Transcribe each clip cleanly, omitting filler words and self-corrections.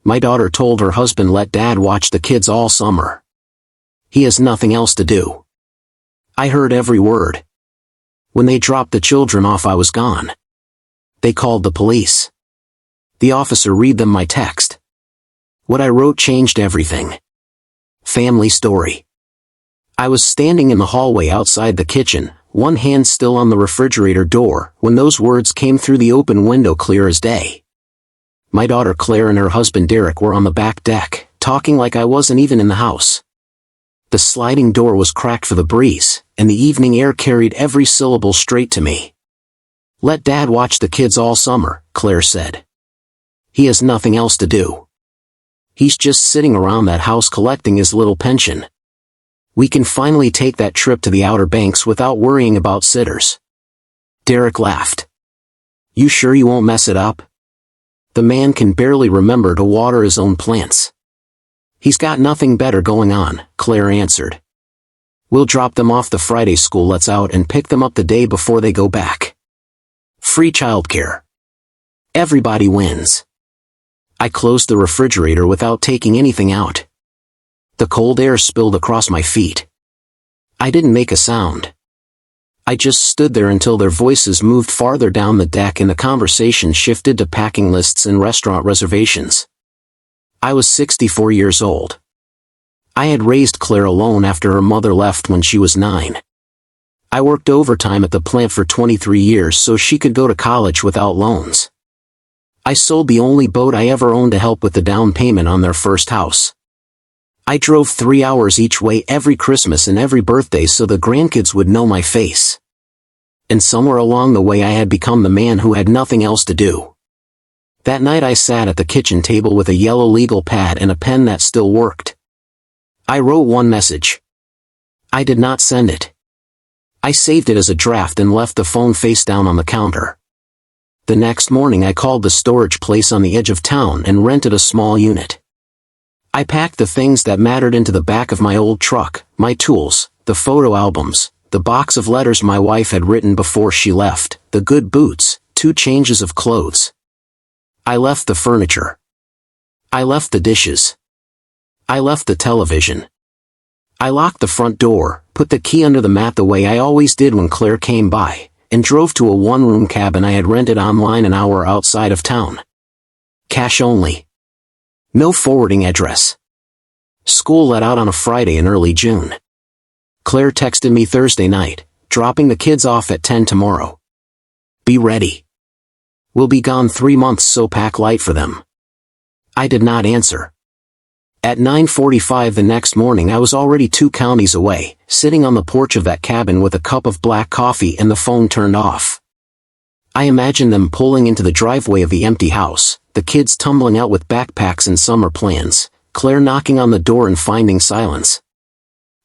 My daughter told her husband let Dad watch the kids all summer. He has nothing else to do. I heard every word. When they dropped the children off, I was gone. They called the police. The officer read them my text. What I wrote changed everything. Family story. I was standing in the hallway outside the kitchen, one hand still on the refrigerator door, when those words came through the open window clear as day. My daughter Claire and her husband Derek were on the back deck, talking like I wasn't even in the house. The sliding door was cracked for the breeze, and the evening air carried every syllable straight to me. Let Dad watch the kids all summer, Claire said. He has nothing else to do. He's just sitting around that house collecting his little pension. We can finally take that trip to the Outer Banks without worrying about sitters. Derek laughed. You sure you won't mess it up? The man can barely remember to water his own plants. He's got nothing better going on, Claire answered. We'll drop them off the Friday school lets out and pick them up the day before they go back. Free childcare. Everybody wins. I closed the refrigerator without taking anything out. The cold air spilled across my feet. I didn't make a sound. I just stood there until their voices moved farther down the deck and the conversation shifted to packing lists and restaurant reservations. I was 64 years old. I had raised Claire alone after her mother left when she was 9. I worked overtime at the plant for 23 years so she could go to college without loans. I sold the only boat I ever owned to help with the down payment on their first house. I drove 3 hours each way every Christmas and every birthday so the grandkids would know my face. And somewhere along the way I had become the man who had nothing else to do. That night I sat at the kitchen table with a yellow legal pad and a pen that still worked. I wrote one message. I did not send it. I saved it as a draft and left the phone face down on the counter. The next morning I called the storage place on the edge of town and rented a small unit. I packed the things that mattered into the back of my old truck, my tools, the photo albums, the box of letters my wife had written before she left, the good boots, 2 changes of clothes. I left the furniture. I left the dishes. I left the television. I locked the front door, put the key under the mat the way I always did when Claire came by, and drove to a one-room cabin I had rented online an hour outside of town. Cash only. No forwarding address. School let out on a Friday in early June. Claire texted me Thursday night, dropping the kids off at 10 tomorrow. Be ready. We'll be gone 3 months, so pack light for them. I did not answer. At 9:45 the next morning I was already 2 counties away, sitting on the porch of that cabin with a cup of black coffee and the phone turned off. I imagined them pulling into the driveway of the empty house, the kids tumbling out with backpacks and summer plans, Claire knocking on the door and finding silence.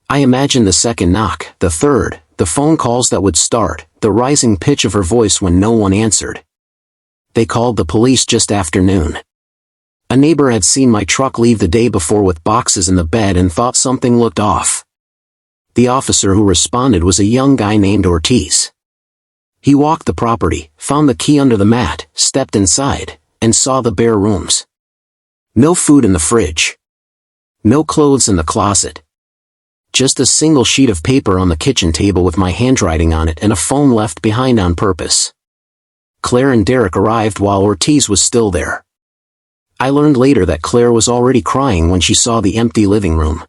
I imagined the second knock, the third, the phone calls that would start, the rising pitch of her voice when no one answered. They called the police just after noon. A neighbor had seen my truck leave the day before with boxes in the bed and thought something looked off. The officer who responded was a young guy named Ortiz. He walked the property, found the key under the mat, stepped inside, and saw the bare rooms. No food in the fridge. No clothes in the closet. Just a single sheet of paper on the kitchen table with my handwriting on it and a phone left behind on purpose. Claire and Derek arrived while Ortiz was still there. I learned later that Claire was already crying when she saw the empty living room.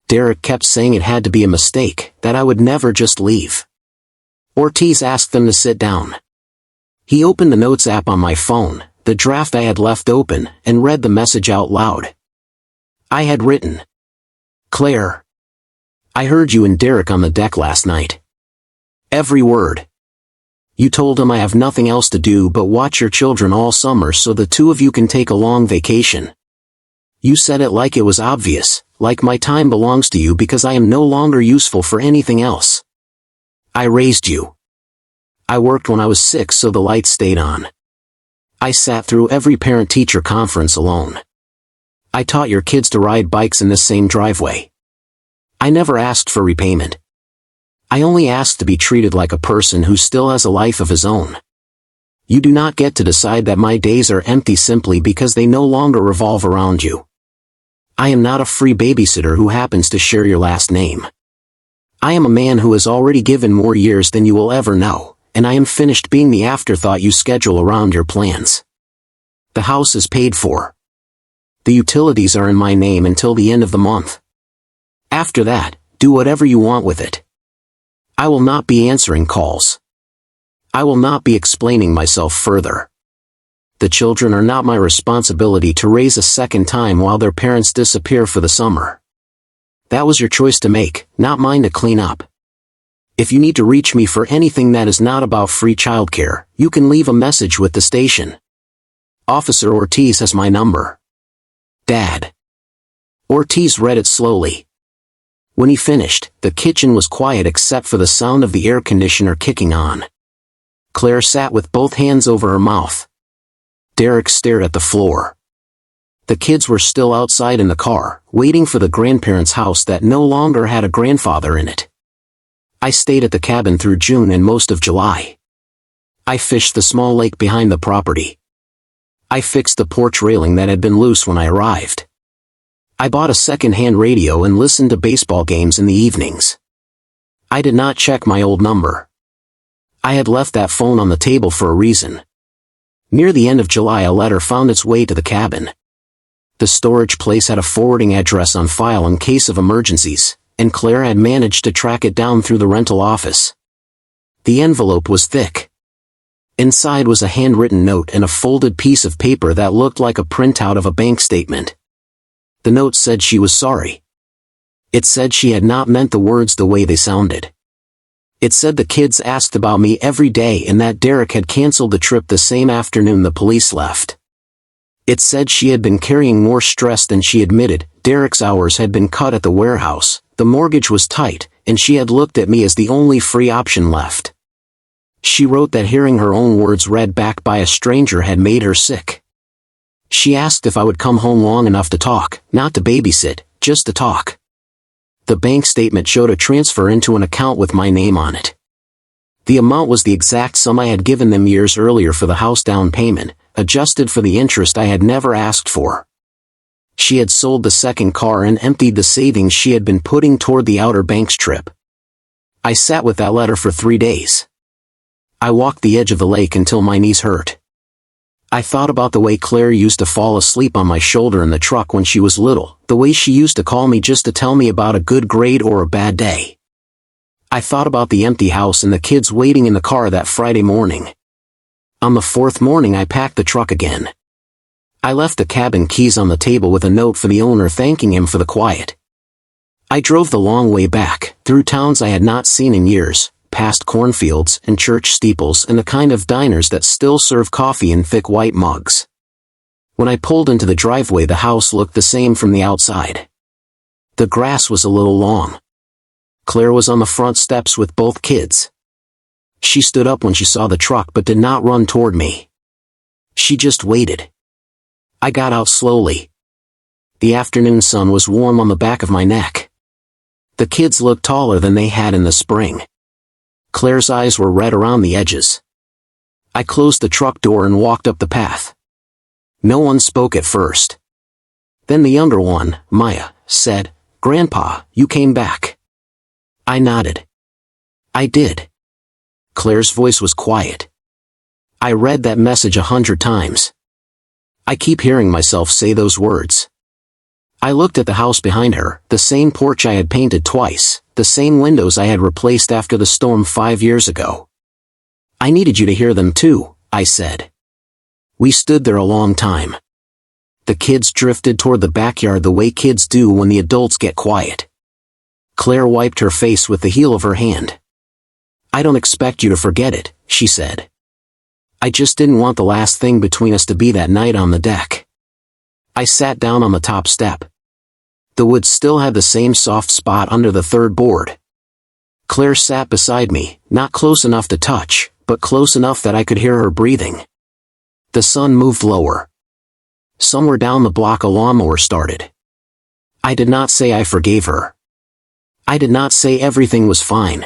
Derek kept saying it had to be a mistake, that I would never just leave. Ortiz asked them to sit down. He opened the notes app on my phone, the draft I had left open, and read the message out loud. I had written, Claire, I heard you and Derek on the deck last night. Every word. You told him I have nothing else to do but watch your children all summer so the 2 of you can take a long vacation. You said it like it was obvious, like my time belongs to you because I am no longer useful for anything else. I raised you. I worked when I was 6 so the lights stayed on. I sat through every parent-teacher conference alone. I taught your kids to ride bikes in this same driveway. I never asked for repayment. I only asked to be treated like a person who still has a life of his own. You do not get to decide that my days are empty simply because they no longer revolve around you. I am not a free babysitter who happens to share your last name. I am a man who has already given more years than you will ever know, and I am finished being the afterthought you schedule around your plans. The house is paid for. The utilities are in my name until the end of the month. After that, do whatever you want with it. I will not be answering calls. I will not be explaining myself further. The children are not my responsibility to raise a second time while their parents disappear for the summer. That was your choice to make, not mine to clean up. If you need to reach me for anything that is not about free childcare, you can leave a message with the station. Officer Ortiz has my number. Dad. Ortiz read it slowly. When he finished, the kitchen was quiet except for the sound of the air conditioner kicking on. Claire sat with both hands over her mouth. Derek stared at the floor. The kids were still outside in the car, waiting for the grandparents' house that no longer had a grandfather in it. I stayed at the cabin through June and most of July. I fished the small lake behind the property. I fixed the porch railing that had been loose when I arrived. I bought a second-hand radio and listened to baseball games in the evenings. I did not check my old number. I had left that phone on the table for a reason. Near the end of July, a letter found its way to the cabin. The storage place had a forwarding address on file in case of emergencies, and Claire had managed to track it down through the rental office. The envelope was thick. Inside was a handwritten note and a folded piece of paper that looked like a printout of a bank statement. The note said she was sorry. It said she had not meant the words the way they sounded. It said the kids asked about me every day and that Derek had canceled the trip the same afternoon the police left. It said she had been carrying more stress than she admitted. Derek's hours had been cut at the warehouse, the mortgage was tight, and she had looked at me as the only free option left. She wrote that hearing her own words read back by a stranger had made her sick. She asked if I would come home long enough to talk, not to babysit, just to talk. The bank statement showed a transfer into an account with my name on it. The amount was the exact sum I had given them years earlier for the house down payment, adjusted for the interest I had never asked for. She had sold the second car and emptied the savings she had been putting toward the Outer Banks trip. I sat with that letter for 3 days. I walked the edge of the lake until my knees hurt. I thought about the way Claire used to fall asleep on my shoulder in the truck when she was little, the way she used to call me just to tell me about a good grade or a bad day. I thought about the empty house and the kids waiting in the car that Friday morning. On the 4th morning I packed the truck again. I left the cabin keys on the table with a note for the owner thanking him for the quiet. I drove the long way back, through towns I had not seen in years, past cornfields and church steeples and the kind of diners that still serve coffee in thick white mugs. When I pulled into the driveway, the house looked the same from the outside. The grass was a little long. Claire was on the front steps with both kids. She stood up when she saw the truck but did not run toward me. She just waited. I got out slowly. The afternoon sun was warm on the back of my neck. The kids looked taller than they had in the spring. Claire's eyes were red around the edges. I closed the truck door and walked up the path. No one spoke at first. Then the younger one, Maya, said, "Grandpa, you came back." I nodded. I did. Claire's voice was quiet. I read that message 100 times. I keep hearing myself say those words. I looked at the house behind her, the same porch I had painted twice, the same windows I had replaced after the storm 5 years ago. "I needed you to hear them too," I said. We stood there a long time. The kids drifted toward the backyard the way kids do when the adults get quiet. Claire wiped her face with the heel of her hand. "I don't expect you to forget it," she said. "I just didn't want the last thing between us to be that night on the deck." I sat down on the top step. The wood still had the same soft spot under the third board. Claire sat beside me, not close enough to touch, but close enough that I could hear her breathing. The sun moved lower. Somewhere down the block a lawnmower started. I did not say I forgave her. I did not say everything was fine.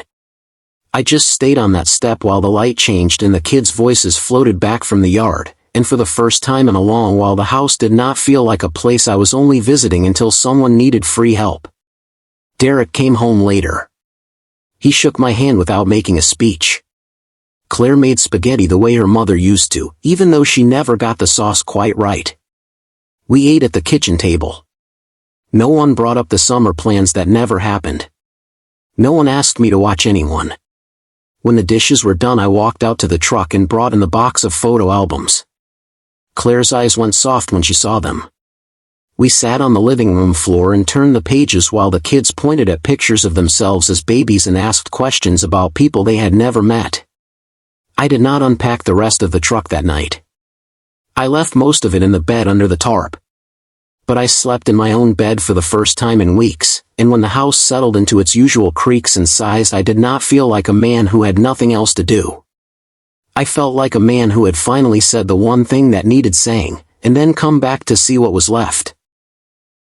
I just stayed on that step while the light changed and the kids' voices floated back from the yard, and for the first time in a long while the house did not feel like a place I was only visiting until someone needed free help. Derek came home later. He shook my hand without making a speech. Claire made spaghetti the way her mother used to, even though she never got the sauce quite right. We ate at the kitchen table. No one brought up the summer plans that never happened. No one asked me to watch anyone. When the dishes were done, I walked out to the truck and brought in the box of photo albums. Claire's eyes went soft when she saw them. We sat on the living room floor and turned the pages while the kids pointed at pictures of themselves as babies and asked questions about people they had never met. I did not unpack the rest of the truck that night. I left most of it in the bed under the tarp. But I slept in my own bed for the first time in weeks, and when the house settled into its usual creaks and sighs, I did not feel like a man who had nothing else to do. I felt like a man who had finally said the one thing that needed saying, and then come back to see what was left.